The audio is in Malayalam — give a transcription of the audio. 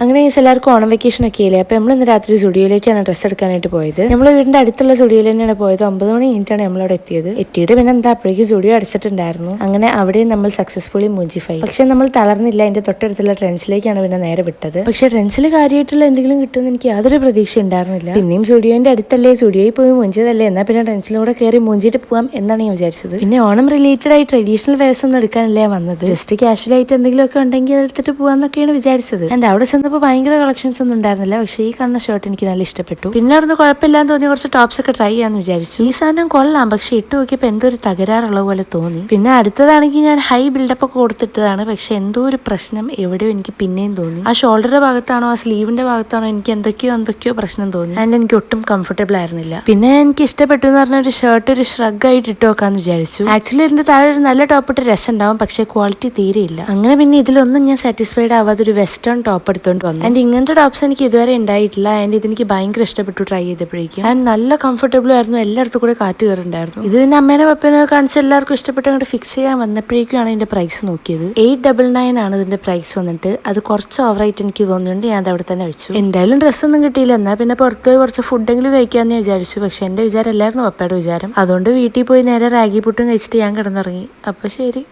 അങ്ങനെ ഈ എല്ലാവർക്കും ഓണം വെക്കേഷൻ ഒക്കെ ഇല്ലേ. അപ്പോൾ നമ്മൾ ഇന്ന് രാത്രി സ്റ്റുഡിയോയിലേക്കാണ് ഡ്രസ്സ് എടുക്കാനായിട്ട് പോയത്. നമ്മൾ വീടിന്റെ അടുത്തുള്ള സ്റ്റുഡിയോയിൽ തന്നെയാണ് പോയത്. 9 മണി കഴിഞ്ഞിട്ടാണ് നമ്മളവിടെ എത്തിയിട്ട് പിന്നെ എന്താ അപ്പോഴേക്കും സ്റ്റുഡിയോ അടച്ചിട്ടുണ്ടായിരുന്നു. അങ്ങനെ അവിടെയും നമ്മൾ സക്സസ്ഫുള്ളി മൂഞ്ചിഫൈ. പക്ഷെ നമ്മൾ തളർന്നില്ല. അതിന്റെ തൊട്ടടുത്തുള്ള ട്രെൻഡ്സിലേക്കാണ് പിന്നെ നേരെ വിട്ടത്. പക്ഷെ ട്രെൻഡ്സിൽ കാര്യമായിട്ടുള്ള എന്തെങ്കിലും കിട്ടുമെന്ന് എനിക്ക് യാതൊരു പ്രതീക്ഷ ഉണ്ടായിരുന്നില്ല. പിന്നെയും സ്റ്റുഡിയോന്റെ അടുത്തല്ലേ, സ്റ്റുഡിയോയിൽ പോയി മൂഞ്ചിയതല്ലേ, എന്നാൽ പിന്നെ ട്രെൻഡ്സിലൂടെ കയറി മൂഞ്ചിട്ട് പോവാം എന്നാണ് ഞാൻ വിചാരിച്ചത്. പിന്നെ ഓണം റിലേറ്റഡ് ആയി ട്രഡീഷണൽ വേഴ്സ് ഒന്നും എടുക്കാനല്ലേ വന്നത്. ജസ്റ്റ് കാഷ്വൽ ആയിട്ട് എന്തെങ്കിലും ഒക്കെ ഉണ്ടെങ്കിൽ എടുത്തിട്ട് പോവാന്നൊക്കെയാണ് വിചാരിച്ചത്. ആൻഡ് അവിടെ ചെന്നപ്പോൾ ഭയങ്കര കളക്ഷൻസ് ഒന്നും ഉണ്ടായിരുന്നില്ല. പക്ഷേ ഈ കാണുന്ന ഷർട്ട് എനിക്ക് നല്ല ഇഷ്ടപ്പെട്ടു. പിന്നെ അവിടുന്ന് കുഴപ്പമില്ലാന്ന് തോന്നി കുറച്ച് ടോപ്സ് ഒക്കെ ട്രൈ ചെയ്യാന്ന് വിചാരിച്ചു. ഈ സാധനം കൊള്ളാം, പക്ഷെ ഇട്ട് നോക്കിയപ്പോൾ എന്തോ ഒരു തകരാറുള്ള പോലെ തോന്നി. പിന്നെ അടുത്തതാണെങ്കിൽ ഞാൻ ഹൈ ബിൽഡപ്പ് ഒക്കെ കൊടുത്തിട്ടതാണ്. പക്ഷെ എന്തോ ഒരു പ്രശ്നം എവിടെയോ എനിക്ക് പിന്നെയും തോന്നി. ആ ഷോൾഡറിന്റെ ഭാഗത്താണോ ആ സ്ലീവിന്റെ ഭാഗത്താണോ എനിക്ക് എന്തൊക്കെയോ പ്രശ്നം തോന്നി. ആൻഡ് എനിക്ക് ഒട്ടും കംഫർട്ടബിൾ ആയിരുന്നില്ല. പിന്നെ എനിക്ക് ഇഷ്ടപ്പെട്ടു എന്ന് പറഞ്ഞ ഒരു ഷർട്ട് ഒരു ഷ്രഗ് ആയിട്ട് ഇട്ട് നോക്കാന്ന് വിചാരിച്ചു. ആക്ച്വലി ഇതിന്റെ താഴെ ഒരു നല്ല ടോപ്പ് ഇട്ട് രസം ഉണ്ടാവും, പക്ഷെ ക്വാളിറ്റി തീരെയില്ല. അങ്ങനെ പിന്നെ ഇതിലൊന്നും ഞാൻ സാറ്റിസ്ഫൈഡ് ആവാതെ ഒരു വെസ്റ്റേൺ ടോപ്പ് എടുത്തോണ്ട് വന്നു. ആൻഡ് ഇങ്ങനത്തെ ടോപ്സ് എനിക്ക് ഇതുവരെ ഉണ്ടായിട്ടില്ല. ആൻഡ് ഇതെനിക്ക് ഭയങ്കര ഇഷ്ടപ്പെട്ടു ട്രൈ ചെയ്തപ്പോഴേക്കും. ആൻഡ് നല്ല കംഫർട്ടബിൾ ആയിരുന്നു. എല്ലായിടത്തും കൂടെ കാറ്റ് കയറുണ്ടായിരുന്നു. ഇത് പിന്നെ അമ്മേനെ പപ്പേനെ കാണിച്ച് എല്ലാവർക്കും ഇഷ്ടപ്പെട്ട് അങ്ങോട്ട് ഫിക്സ് ചെയ്യാൻ വന്നപ്പോഴേക്കാണ് ഇതിന്റെ പ്രൈസ് നോക്കിയത്. 899 ആണ് ഇതിന്റെ പ്രൈസ് വന്നിട്ട്. അത് കുറച്ച് ഓവറായിട്ട് എനിക്ക് തോന്നുന്നുണ്ട്. ഞാൻ അത് അവിടെ തന്നെ വെച്ചു. എന്തായാലും ഡ്രസ്സൊന്നും കിട്ടിയില്ല. എന്നാൽ പിന്നെ പുറത്ത് പോയി കുറച്ച് ഫുഡെങ്കിലും കഴിക്കാമെന്ന് വിചാരിച്ചു. പക്ഷെ എന്റെ വിചാരം അല്ലായിരുന്നു പപ്പയുടെ വിചാരം. അതുകൊണ്ട് വീട്ടിൽ പോയി നേരെ റാഗി പുട്ടും കഴിച്ചിട്ട് ഞാൻ കിടന്നുറങ്ങി. അപ്പൊ ശരി.